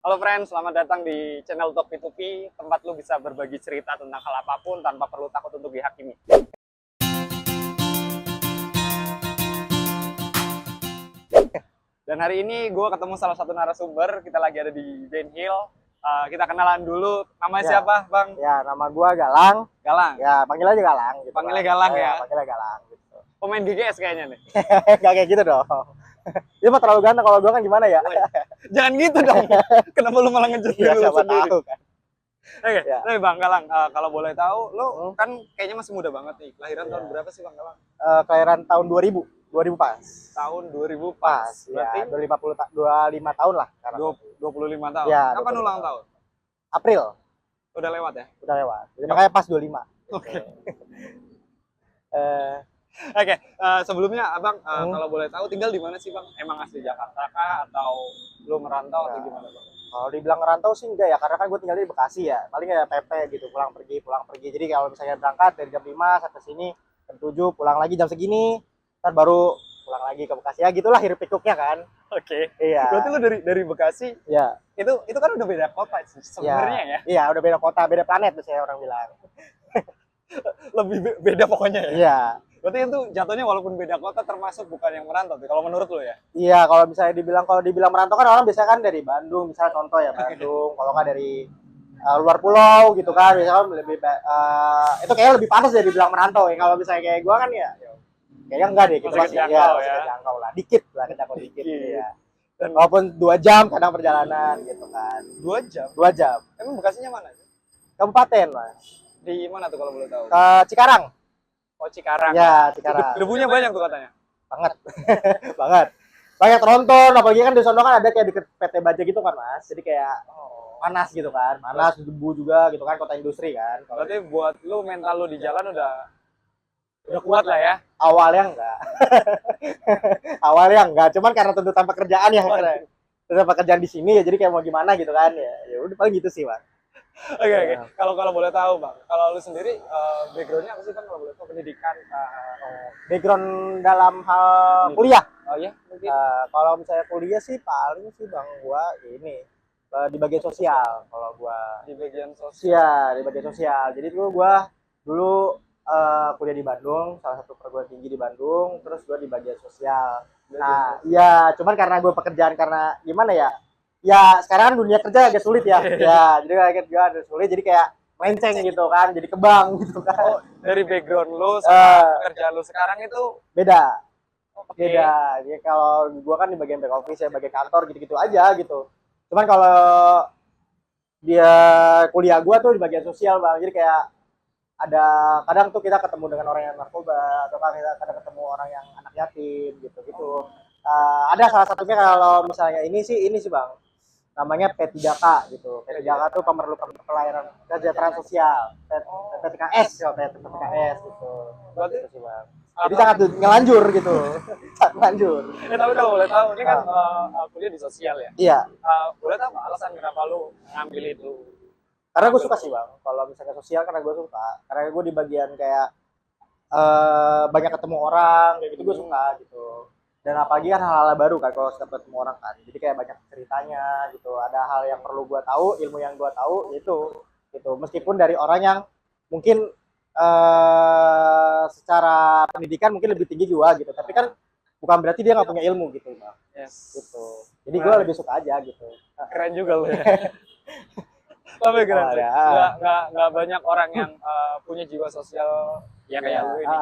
Halo friends, selamat datang di channel Talk P2P, tempat lu bisa berbagi cerita tentang hal apapun tanpa perlu takut untuk dihakimi. Dan hari ini gue ketemu salah satu narasumber, kita lagi ada di Ben Hill. Kita kenalan dulu, namanya Ya, siapa Bang? ya nama gua Galang. Galang. Ya, panggil aja Galang gitu. Panggilnya Bang. Galang Ya, ya? panggilnya Galang gitu. Pemain GGS kayaknya nih. Gak kayak gitu dong. Dia mah terlalu ganteng, kalau gua kan gimana ya? Jangan gitu dong, kenapa lu malah ngejut Ya, diri lu siapa sendiri? tahu kan. Oke, Ya. nih Bang Galang, kalau boleh tahu, lu Hmm. kan kayaknya masih muda banget nih. Kelahiran Ya. tahun berapa sih Bang Galang? Kelahiran tahun 2000. 2000 pas. Tahun 2000 Pas. pas. Ya, Berarti 25 tahun lah sekarang. 25 tahun. Ya, Kapan 25 ulang tahun. tahun? April Udah lewat ya? udah lewat. Jadi makanya pas 25. Oke. Eh, Oke, sebelumnya Abang Hmm. kalau boleh tahu tinggal di mana sih Bang? Emang asli Jakarta kah atau lu merantau atau Nah. gimana Bang? Kalau dibilang ngerantau sih enggak ya, karena kan gue tinggal di Bekasi ya. Paling ya PP gitu, pulang pergi. Jadi kalau misalnya berangkat dari jam 5 sampai sini, jam 7 pulang lagi jam segini, ntar baru pulang lagi ke Bekasi. Ya gitulah hiruk pikuknya kan. Oke. Berarti Iya, lu dari Bekasi iya, itu kan udah beda kota sih iya. sebenarnya ya. Iya, udah beda kota, beda planet biasanya orang bilang. Lebih beda pokoknya ya. Iya. Berarti itu jatuhnya walaupun beda kota termasuk bukan yang merantau tuh kalau menurut lu ya. Iya, kalau dibilang merantau kan orang biasanya kan dari Bandung, misalnya contoh ya Bandung, kalau nggak dari luar pulau gitu kan, misalnya itu kayaknya lebih pantas dari dibilang merantau ya. Kalau misalnya kayak gua kan ya kayaknya enggak deh, kita Masih masih kejangkau masih ya. kejangkau lah, dikit lah, kejangkau dikit Dikit. ya. Dan Walaupun 2 jam kadang perjalanan gitu kan. 2 jam. 2 jam. Emang Bekasinya mana sih? Kabupaten, Mas. Di mana tuh kalau boleh tahu? Ke Cikarang. Oh, Cikarang. Ya, Cikarang. Debunya banyak tuh katanya. Banget. Banget. Banyak tronton, apalagi kan di sono kan ada kayak deket PT Baja gitu kan, Mas. Jadi kayak panas gitu kan. Panas, debu juga gitu kan, kota industri kan. Berarti buat lu mental lu di jalan udah kuat lah ya. Awalnya enggak. Awalnya enggak, cuman karena tuntutan pekerjaan ya. Tuntutan pekerjaan di sini ya, jadi kayak mau gimana gitu kan. Ya udah paling gitu sih, Bang. Oke. Kalau boleh tahu Bang, kalau lu sendiri backgroundnya apa sih Bang kalau boleh tahu pendidikan? Background dalam hal kuliah. Oh iya, mungkin. Kalau misalnya kuliah sih paling sih bang gua ini di bagian sosial. Kalau gua Di bagian sosial. ya di bagian sosial. Jadi tuh gua dulu kuliah di Bandung, salah satu perguruan tinggi di Bandung, terus gua di bagian sosial. Nah, iya, cuman karena gue pekerjaan karena gimana ya? Ya sekarang kan dunia kerja agak sulit ya. Ya, jadi kayak gua agak sulit, jadi kayak melenceng gitu kan, jadi kebang gitu Oh, kan. dari background lu sama pekerjaan lu sekarang itu Beda. oke. Beda. Jadi kalau gua kan di bagian back office ya, bagian kantor gitu-gitu aja gitu. Cuman kalau dia kuliah gua tuh di bagian sosial bang, jadi kayak ada kadang tuh kita ketemu dengan orang yang narkoba atau kita kadang ketemu orang yang anak yatim gitu-gitu. Ada salah satunya kalau misalnya ini sih bang, namanya P3K gitu. P3K tuh pemerlu pelayanan kesejahteraan sosial, PTKS ya, PTKS gitu. Berarti Gitu sih bang. Jadi sangat ngelanjur gitu, sangat ngelanjur. tapi kalau boleh tahu ini kan kuliah di sosial ya. Iya, Boleh tahu nggak alasan kenapa lu ngambil itu? karena gue suka sih bang. Kalau misalnya sosial karena gue suka, karena gue di bagian kayak banyak ketemu orang kayak gitu gue suka gitu. Dan apalagi kan hal-hal baru kan kalau setiap ketemu orang kan. Jadi kayak banyak ceritanya gitu. Ada hal yang perlu gue tahu, ilmu yang gue tahu itu gitu. Meskipun dari orang yang mungkin secara pendidikan mungkin lebih tinggi juga gitu. Tapi kan bukan berarti dia nggak punya ilmu gitu bang. Yes. Gitu. Jadi gue lebih suka aja gitu. Keren juga lu ya. Tapi keren Oh, sih. ada. Nggak banyak orang yang punya jiwa sosial ya kayak lu ini.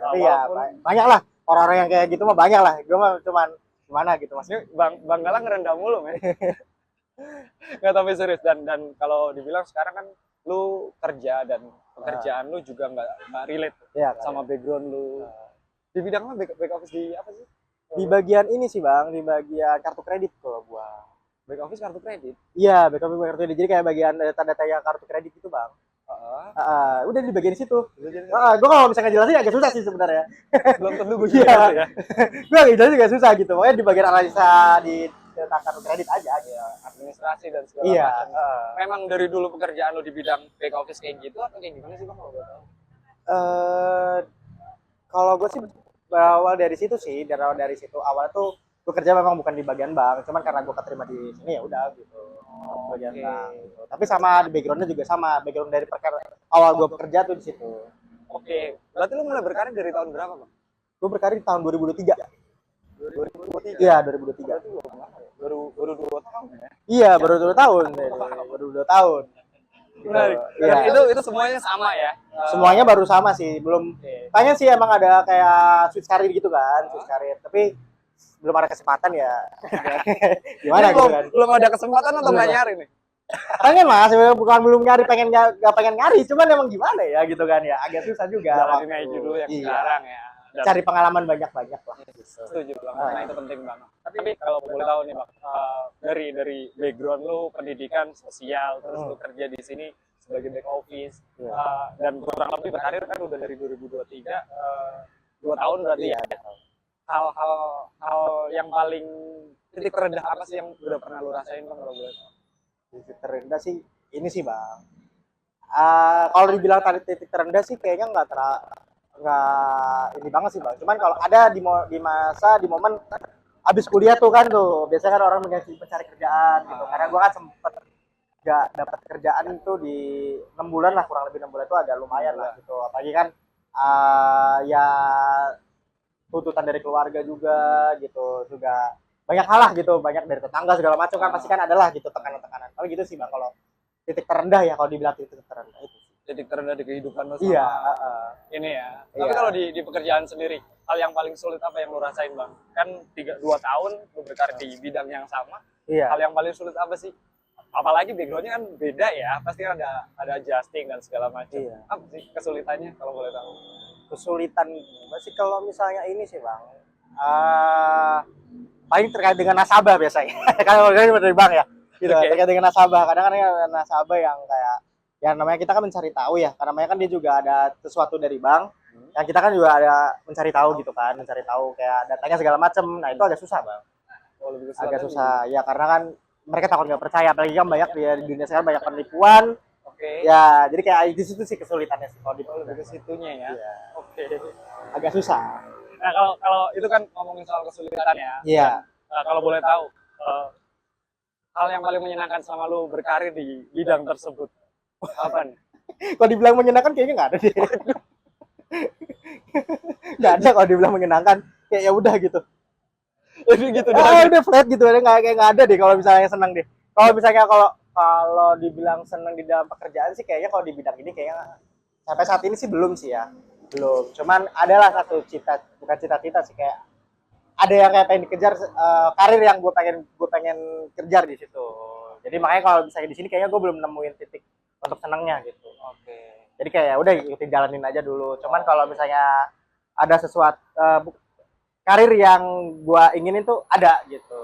Tapi ya banyak lah orang-orang yang kayak gitu mah banyak lah. Gue mah cuman gimana gitu mas. Ini Bang Galang ngerendah mulu, men. Nggak, tapi serius. Dan kalau dibilang sekarang kan lu kerja dan pekerjaan lu juga nggak relate Iya, kan, sama ya. background lu. Di bidang apa? Back office di apa sih? Di bagian ini sih bang, di bagian kartu kredit kalau gua. Back office kartu kredit. Iya, backup kartu kredit. Jadi kayak bagian tanda-tanda kartu kredit itu bang. Udah di bagian situ. Gue kalau misalnya jelasin agak susah sih sebenarnya. Belum tentu gue Iya. juga ya. Gue agak jelasin juga susah gitu. Makanya di bagian analisa di tentang kartu kredit aja gitu. Administrasi dan segala Iya. macam. Memang dari dulu pekerjaan lu di bidang back office kayak gitu atau kayak gimana sih Bang kalau gue tahu? Kalau gue sih berawal dari situ sih, dari situ awal tuh gue kerja memang bukan di bagian bank, cuman karena gue keterima di sini ya udah gitu. bagian bank gitu. Tapi sama backgroundnya juga sama, background dari awal gue bekerja tuh di situ. Oke, berarti lu mulai berkarir dari tahun berapa, Bang? Gue berkarir di tahun 2023. 2023. Iya, 2023. Berarti belum lama ya? Baru 2 tahun ya. Iya, baru 2 tahun. Baru 2 tahun. Menarik. Iya. Dan itu semuanya sama ya. Semuanya baru sama sih, belum. Kayaknya sih emang ada kayak switch karir gitu kan, switch karir. Tapi belum ada kesempatan ya. Gimana Ini gitu kan? belum ada kesempatan atau nggak nyari nih? Pengen mas, sebenarnya bukan belum nyari, pengen nggak pengen nyari, cuman emang gimana ya gitu kan ya, agak susah juga. Jalanin aja dulu yang Iya. sekarang ya. Dan Cari pengalaman banyak-banyak lah. setuju banget, karena itu penting banget. Tapi kalau boleh tahu nih, Bang, dari background lu pendidikan sosial, terus lu kerja di sini sebagai back office, Iya. dan kurang lebih berkarir kan udah dari 2023, 2 tahun berarti ya. Hal yang paling titik terendah apa sih yang udah pernah lu rasain, Bang, kalau boleh tahu? Titik terendah sih ini sih bang. Kalau dibilang tadi titik terendah sih kayaknya nggak ini banget sih bang. Cuman kalau ada di momen abis kuliah tuh kan tuh biasanya kan orang mencari kerjaan gitu. Karena gua kan sempet nggak dapat kerjaan itu di 6 bulan lah, kurang lebih 6 bulan itu agak lumayan lah gitu. Apalagi kan ya tuntutan dari keluarga juga gitu, juga banyak hal lah gitu, banyak dari tetangga segala macam kan pasti kan adalah gitu tekanan-tekanan. Kalau gitu sih bang, kalau titik terendah ya, kalau dibilang titik terendah itu. Titik terendah di kehidupan lu sama Iya. ini ya. Iya. Tapi kalau di pekerjaan sendiri, hal yang paling sulit apa yang lu rasain, Bang? Kan 2 tahun lu berkarir di bidang yang sama. Iya. Hal yang paling sulit apa sih? Apalagi backgroundnya kan beda ya, pasti ada adjusting dan segala macam. Iya. Apa sih kesulitannya kalau boleh tahu? Kesulitan masih kalau misalnya ini sih bang, paling terkait dengan nasabah biasanya. Kalau dari bank ya, gitu. Oke. Terkait dengan nasabah. Kadang-kadang ada nasabah yang kayak, yang namanya kita kan mencari tahu ya. Karena namanya kan dia juga ada sesuatu dari bank. Yang kita kan juga ada mencari tahu gitu kan, mencari tahu kayak datanya segala macam. Nah itu agak susah bang. Kalau lebih Agak kesulitan susah ya, karena kan mereka takut nggak percaya. Apalagi kan banyak di dunia sekarang banyak penipuan. Oke. Ya jadi kayak di situ sih kesulitannya sih kalau di Lebih ke situnya ya. Iya. Oke. Agak susah. Nah, kalau itu kan ngomongin soal kesulitan ya. Iya. Kalau boleh tahu, hal yang paling menyenangkan selama lu berkarir di bidang tersebut apa nih? Kalau dibilang menyenangkan kayaknya nggak ada deh. Nggak ada kalau dibilang menyenangkan, kayak ya udah gitu. Jadi gitu doang. Udah flat gitu, ada nggak ada deh kalau misalnya senang deh. Kalau misalnya kalau dibilang senang di dalam pekerjaan sih kayaknya kalau di bidang ini kayaknya sampai saat ini sih belum sih ya. Belum. Cuman adalah satu bukan cita-cita sih, kayak ada yang kayak pengen dikejar, karir yang gue pengen kejar di situ. Jadi makanya kalau misalnya di sini kayaknya gue belum nemuin titik untuk senangnya gitu. Oke. Jadi kayak ya udah ikutin jalanin aja dulu. Cuman kalau misalnya ada sesuatu karir yang gua inginin tuh ada gitu.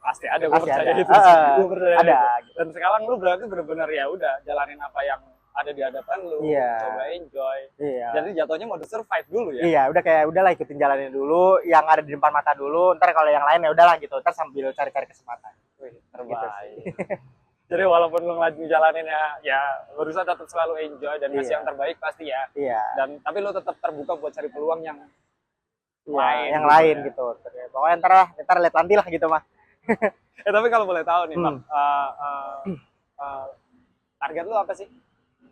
Pasti ada, gue Pasti percaya ada. itu sih. Gua percaya Ada. itu. Dan sekarang lu berarti benar-benar ya udah jalanin apa yang ada di hadapan lu, Iya. coba enjoy. Iya. Jadi jatuhnya mode survive dulu ya. Iya, udah kayak udahlah ikutin jalanin dulu, yang ada di depan mata dulu. Ntar kalau yang lain ya udahlah gitu. Ntar sambil cari-cari kesempatan. Wih, Gitu terbaik. Jadi walaupun lu ngejalanin ya berusaha tetap selalu enjoy dan ngasih Iya. yang terbaik pasti ya. Iya. Dan tapi lu tetap terbuka buat cari peluang yang Iya, yang gitu lain ya. gitu. Pokoknya ntar lihat nanti lah gitu mah. Tapi kalau boleh tahu nih, Bang, Hmm. target lu apa sih?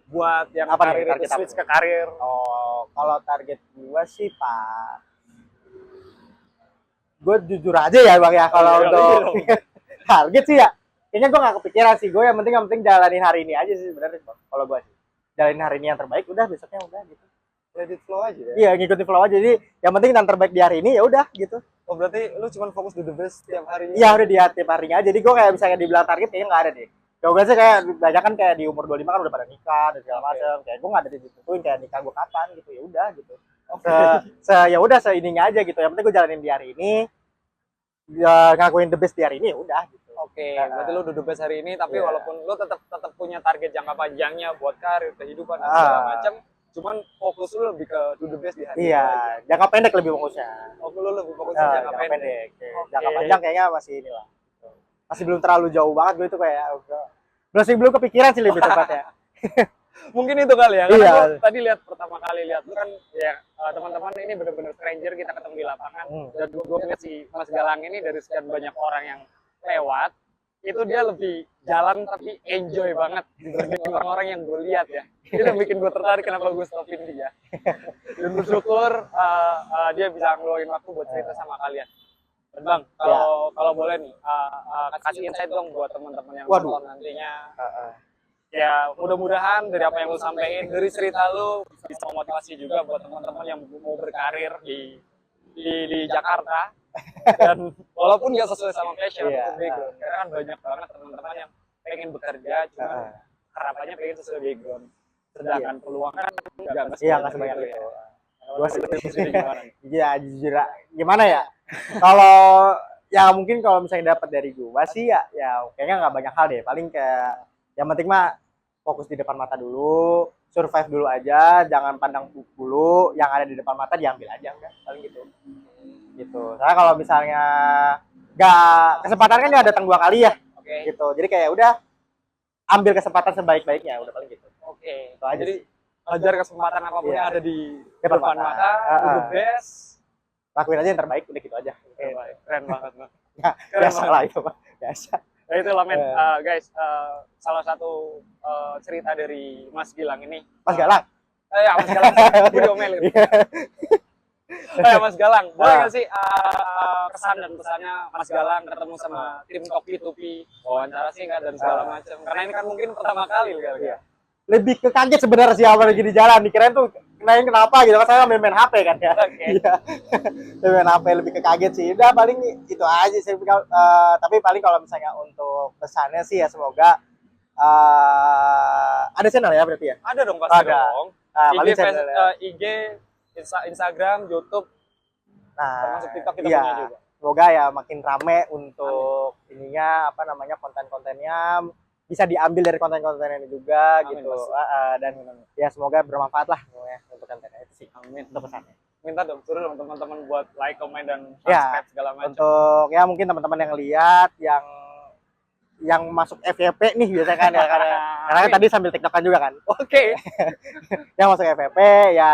Buat yang Apa nih, karir itu target apa? switch ke karir. Oh, kalau target gua sih Pak, gue jujur aja ya Bang ya, kalau Iya, untuk iya. target sih ya, kayaknya gue nggak kepikiran sih. Gue yang penting jalanin hari ini aja sih sebenarnya Bang. Kalau gue sih jalanin hari ini yang terbaik, udah besoknya udah gitu. Let it flow aja ya. Iya, ngikutin flow aja. Jadi yang penting yang terbaik di hari ini ya udah gitu. Oh, berarti lu cuma fokus do the best tiap hari ini. Iya, udah di tiap harinya aja. Jadi gue kayak misalnya dibilang target kayaknya nggak ada deh. Gue sih kayak banyak kan kayak di umur 25 kan udah pada nikah dan segala macam. Kayak gue nggak ada ditentuin kayak nikah gue kapan gitu, ya udah gitu. Ya udah seininya aja gitu. Yang penting gue jalanin di hari ini, ya, ngakuin the best di hari ini ya udah gitu. Oke, berarti lu do the best hari ini, tapi Iya. walaupun lu tetap punya target jangka panjangnya buat karir, kehidupan dan segala macam, cuman fokus lu lebih ke do the best di hari ini. Iya, jangka pendek lebih fokusnya. Oh, lu lebih fokus ke Nah, jangka pendek. Oke. Jangka panjang kayaknya masih inilah. Masih belum terlalu jauh banget gue itu kayak belum kepikiran sih lebih tepatnya. Mungkin itu kali ya, karena Iya. gua tadi pertama kali lihat lu kan ya teman-teman ini benar-benar stranger, kita ketemu di lapangan dan gua ngeliat si Mas Galang ini dari sekian banyak orang yang lewat itu dia lebih jalan tapi enjoy banget dibanding orang-orang yang gue lihat ya. Itu yang bikin gue tertarik kenapa gue stopin dia. Dan bersyukur dia bisa ngeluangin waktu buat cerita sama kalian. Dan Bang, kalau boleh nih kasih insight dong buat teman-teman yang nonton nantinya. Ya mudah-mudahan dari apa yang lu sampaikan, dari cerita lu bisa memotivasi juga buat teman-teman yang mau berkarir di Jakarta. Dan walaupun nggak sesuai sama passion atau background, karena kan banyak banget teman-teman yang pengen bekerja cuma harapannya pengen sesuai background, sedangkan peluang kan nggak sebanyak itu. Gua jujur gimana ya, kalau ya mungkin kalau misalnya dapat dari gua sih ya kayaknya nggak banyak hal deh, paling kayak yang penting mah fokus di depan mata dulu, survive dulu aja, jangan pandang dulu, yang ada di depan mata diambil aja, enggak, paling gitu. Soalnya kalau misalnya kesempatan kan nggak datang 2 kali ya, gitu. Jadi kayak udah ambil kesempatan sebaik-baiknya, udah paling gitu. Jadi ajar kesempatan apapun yang ada di depan mata, the best, lakuin aja yang terbaik, udah gitu aja. Keren banget, Bang. Biasa lah itu, Pak. Biasa. Ya itulah men, guys, salah satu cerita dari Mas Gilang ini. Mas Galang? Ya Mas Galang, gue diomelin. Mas Galang, boleh nggak sih kesan dan pesannya Mas Galang ketemu sama tim Topi Tupi, wawancara singkat dan segala macam. Karena ini kan mungkin pertama kali kali ya. Lebih ke kaget sebenarnya sih awal lagi di jalan, dikirain tuh kenanya kenapa gitu kan, saya main HP kan ya. Main HP, lebih ke kaget sih. Udah paling itu aja sih. Tapi paling kalau misalnya untuk pesannya sih ya semoga ada channel ya berarti ya? Ada dong pasti dong. IG, Instagram, YouTube, termasuk TikTok kita punya juga. Semoga ya makin rame untuk ininya konten-kontennya bisa diambil dari konten-kontennya juga. Amin, gitu. Dan ya semoga bermanfaat lah untuk kontennya itu sih. Amin. Untuk pesannya. Minta dong, suruh dong teman-teman buat like, comment dan subscribe segala macam. Untuk ya mungkin teman-teman yang lihat yang masuk FYP nih biasanya kan ya karena kan tadi sambil TikTokan juga kan. Yang masuk FYP ya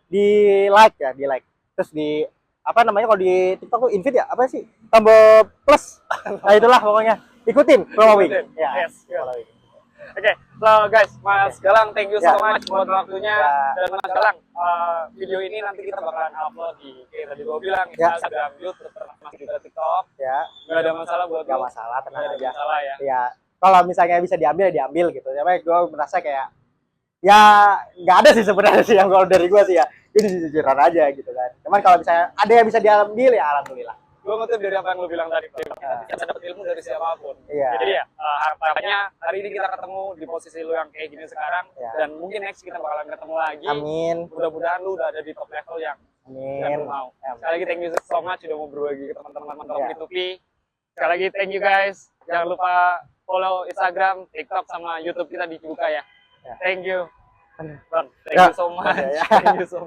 di like. Terus di kalau di TikTok tuh invite ya apa sih? Tombol plus. Nah itulah pokoknya. Ikutin, following. Yes. So guys, Mas Galang, thank you so much buat waktunya. Dan Mas Galang, video ini nanti kita bakalan upload di kayak tadi gue bilang Instagram, YouTube, termasuk juga TikTok. Gak ada masalah buat Gak masalah, tenang aja. Masalah ya. Kalau misalnya bisa diambil ya diambil gitu. Tapi gue merasa kayak ya nggak ada sih sebenarnya sih yang kalau dari gue sih ya. Ini jujuran aja gitu kan. Cuman kalau misalnya ada yang bisa diambil ya alhamdulillah. Gue ngutip dari apa yang lu bilang tadi, kita bisa dapat ilmu dari siapapun. Jadi ya harapannya hari ini kita ketemu di posisi lu yang kayak gini sekarang, dan mungkin next kita bakalan ketemu lagi. Amin. Mudah-mudahan lu udah ada di top level yang lu mau. Sekali lagi thank you so much udah mau berbagi ke teman-teman Topi Tupi. Sekali lagi thank you guys. Jangan lupa follow Instagram, TikTok sama YouTube kita dibuka ya. Thank you. Bang, thank you so much. Thank you so much.